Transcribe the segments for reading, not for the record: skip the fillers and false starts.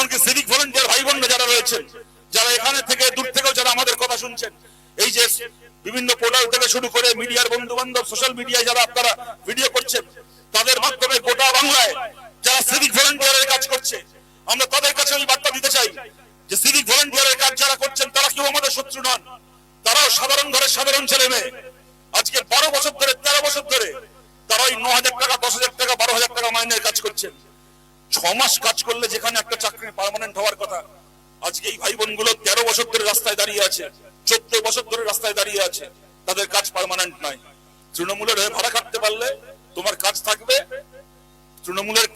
এমনকি civic volunteer ভাই বোনরা যারা রয়েছেন, যারা এখানে থেকে দূর থেকেও যারা আমাদের কথা শুনছেন, এই যে বিভিন্ন পোর্টাল থেকে শুরু করে মিডিয়ার বন্ধু বান্ধব, সোশ্যাল মিডিয়ায় যারা আপনারা ভিডিও করছেন, তাদের মাধ্যমে গোটা বাংলায় যারা সিভিক ভলেন্টিয়ারের কাজ করছে, আমরা তাদের কাছে ওই বার্তা দিতে চাই যে সিভিক ভলেন্টিয়ারের কাজ যারা করছেন তারা কেউ আমাদের শত্রু নন। তারাও সাধারণ ঘরের সাধারণ ছেলে মেয়ে। আজকে 12 বছর ধরে, 13 বছর ধরে তারা ওই 9,000 টাকা, 10,000 টাকা, 12,000 টাকা মাইনের কাজ করছেন। 6 মাস কাজ করলে যেখানে একটা চাকরি পার্মানেন্ট হওয়ার কথা, আজকে এই ভাই বোনগুলো 13 বছর ধরে রাস্তায় দাঁড়িয়ে আছে, 14 বছর ধরে রাস্তায় দাঁড়িয়ে আছে, তাদের কাজ পার্মানেন্ট নয়। তৃণমূলের হয়ে ভাড়া কাটতে পারলে তোমার কাজ থাকবে, তৃণমূলের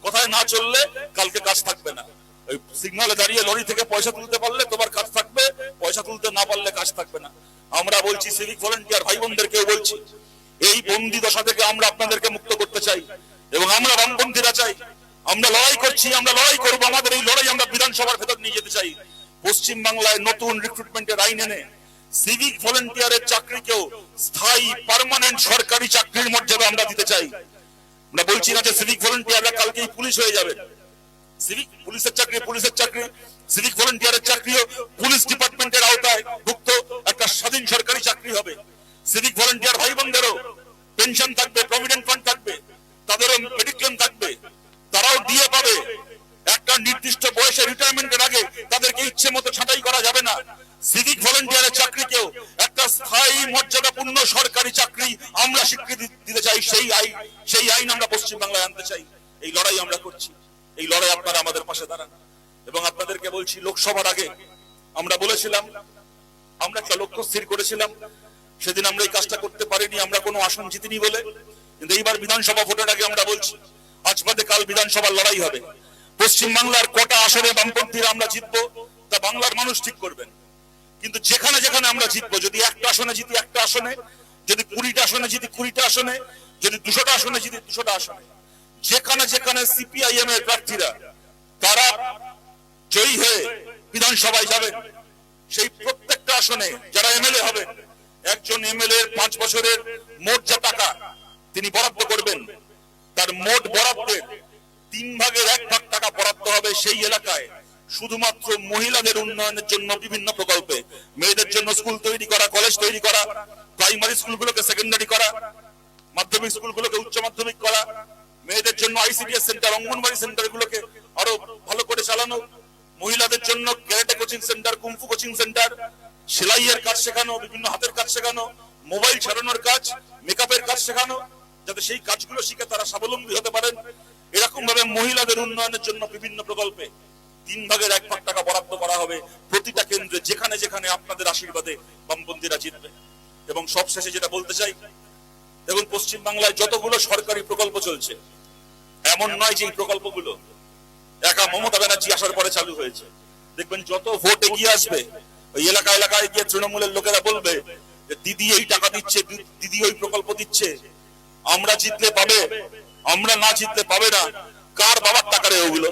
কথায় না চললে কালকে কাজ থাকবে না। ওই সিগন্যালে দাঁড়িয়ে লরি থেকে পয়সা তুলতে পারলে তোমার কাজ থাকবে, পয়সা তুলতে না পারলে কাজ থাকবে না। আমরা বলছি সিভিক ভলেন্টিয়ার ভাই বোনদেরকেও বলছি, এই বন্দি দশা থেকে আমরা আপনাদেরকে মুক্ত করতে চাই এবং আমরা বামপন্থীরা চাই, আমরা লড়াই করছি, আমরা লড়াই করবো, আমাদের এই লড়াই আমরা বিধানসভার ভেতর নিয়ে যেতে চাই। পশ্চিম বাংলায় নতুন রিক্রুটমেন্টের আইন এনে সিভিক ভলেন্টিয়ারের চাকরিকেও স্থায়ী পার্মানেন্ট সরকারি চাকরির মর্যাদা আমরা দিতে চাই। আমরা বলছি না যে সিভিক ভলেন্টিয়াররা কালকেই পুলিশ হয়ে যাবে। সিভিক পুলিশের চাকরি পুলিশের চাকরি, সিভিক ভলেন্টিয়ারের চাকরিও পুলিশ ডিপার্টমেন্টের আওতায় ভুক্ত একটা স্বাধীন সরকারি চাকরি হবে। সিভিক ভলেন্টিয়ার ভাই বোনদেরও পেনশন থাকবে, প্রভিডেন্ট ফান্ড থাকবে, তাদেরও মেডিক্লেম থাকবে, তারাও দিয়ে পাবে। একটা নির্দিষ্ট বয়সে রিটায়ারমেন্টের আগে তাদেরকে ইচ্ছে মতো ছাঁটাই করা যাবে না। সিভিক ভলেন্টিয়ারের চাকরিকেও একটা স্থায়ী মর্যাদাপূর্ণ সরকারি চাকরি আমরা স্বীকৃতি দিতে চাই। সেই আইন আমরা পশ্চিম বাংলায় আনতে চাই। এই লড়াই আমরা করছি, এই লড়াই আপনারা আমাদের পাশে দাঁড়ান। এবং আপনাদেরকে বলছি, লোকসভার আগে আমরা বলেছিলাম, আমরা একটা লক্ষ্য স্থির করেছিলাম, সেদিন আমরা এই কাজটা করতে পারিনি, আমরা কোনো আসন জিতিনি বলে। কিন্তু এইবার বিধানসভা ভোটের আগে আমরা বলছি, আজ বাদে কাল বিধানসভার লড়াই হবে। পশ্চিম বাংলার কটা আসনে বামপন্থীরা আমরা জিতবো তা বাংলার মানুষ ঠিক করবেন। কিন্তু যেখানে যেখানে আমরা জিতবো, যদি একটা আসনে জিতি একটা আসনে, যদি 20টা আসনে জিতি 20টা আসনে, যদি 200টা আসনে জিতি 200টা আসনে, যেখানে যেখানে সিপিআইএম এর প্রার্থীরা তারা জয়ী হয়ে বিধানসভায় যাবেন, সেই প্রত্যেকটা আসনে যারা এমএলএ হবেন, একজন এমএলএ 5 বছরের মোট যা টাকা তিনি বরাদ্দ করবেন, তার মোট বরাদ্দের 3 ভাগের 1 ভাগ টাকা বরাদ্দ হবে সেই এলাকায় শুধুমাত্র মহিলাদের উন্নয়নের জন্য বিভিন্ন প্রকল্পে। মেয়েদের জন্য স্কুল তৈরি করা, কলেজ তৈরি করা, প্রাইমারি স্কুলগুলোকে সেকেন্ডারি করা, মাধ্যমিক স্কুলগুলোকে উচ্চ মাধ্যমিক করা, মেয়েদের জন্য আইসিডিএস সেন্টার, অঙ্গনবাড়ি সেন্টারগুলোকে আরো ভালো করে চালানো, মহিলাদের জন্য karate coaching centre, kung fu coaching centre, সেলাইয়ের কাজ শেখানো, বিভিন্ন হাতের কাজ শেখানো, মোবাইল চালানোর কাজ, মেকআপের কাজ শেখানো, যাতে সেই কাজগুলো শিখে তারা স্বাবলম্বী হতে পারেন। এরকম ভাবে মহিলাদের উন্নয়নের জন্য বিভিন্ন প্রকল্পে 3 ভাগের 1 ভাগ টাকা বরাদ্দ করা হবে প্রতিটা কেন্দ্রে, যেখানে যেখানে আপনাদের আশীর্বাদে বামপন্থীরা জিতবে। এবং সবশেষে যেটা বলতে চাই, দেখুন পশ্চিম বাংলায় যতগুলো সরকারি প্রকল্প চলছে, এমন নয় যে এই প্রকল্পগুলো একা মমতা ব্যানার্জি আসার পরে চালু হয়েছে। দেখবেন যত ভোট এগিয়ে আসবে, ওই এলাকায় গিয়ে তৃণমূলের লোকেরা বলবে যে দিদি এই টাকা দিচ্ছে, দিদি ওই প্রকল্প দিচ্ছে, আমরা জিতলে পাবে, আমরা না জিতলে পাবে না। কার বাবার টাকা রে ওগুলো?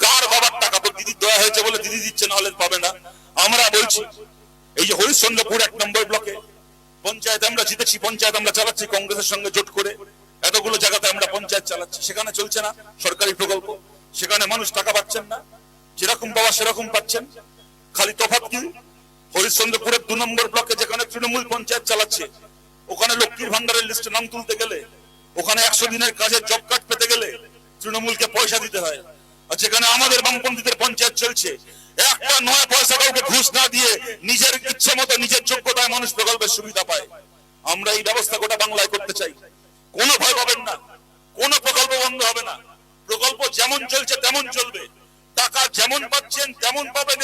কার বাবার টাকা? তো দিদি দয়া হয়েছে বলে দিদি দিচ্ছে, না হলে পাবে না। আমরা বলছি, এই যে হরিশ্চন্দ্রপুর 1 নম্বর ব্লকে পঞ্চায়েত আমরা জিতেছি, পঞ্চায়েত আমরা চালাচ্ছি কংগ্রেসের সঙ্গে জোট করে, এতগুলো জায়গাতে আমরা পঞ্চায়েত চালাচ্ছি, সেখানে চলছে না সরকারি প্রকল্প, সেখানে মানুষ টাকা পাচ্ছেন না, যেরকম পাওয়া সেরকম পাচ্ছেন। খালি তফাৎ কি, হরিশ্চন্দ্রপুরের 2 নম্বর ব্লকে যেখানে তৃণমূল পঞ্চায়েত চালাচ্ছে, ওখানে লক্ষ্মীর ভান্ডারের লিস্টে নাম তুলতে গেলে, ওখানে 100 দিনের কাজের জব কার্ড পেতে গেলে তৃণমূলকে পয়সা দিতে হয়। আর যেখানে আমাদের বামপন্থীদের পঞ্চায়েত চলছে, একটা 9 পয়সা কাউকে ঘুষ না দিয়ে নিজের ইচ্ছে মতো নিজের যোগ্যতায় মানুষ প্রকল্পের সুবিধা পায়। আমরা এই ব্যবস্থা গোটা বাংলায় করতে চাই। কোনো ভয় পাবেন না, কোনো প্রকল্প বন্ধ হবে না। প্রকল্প যেমন চলছে তেমন চলবে, টাকা যেমন পাচ্ছেন তেমন পাবেন।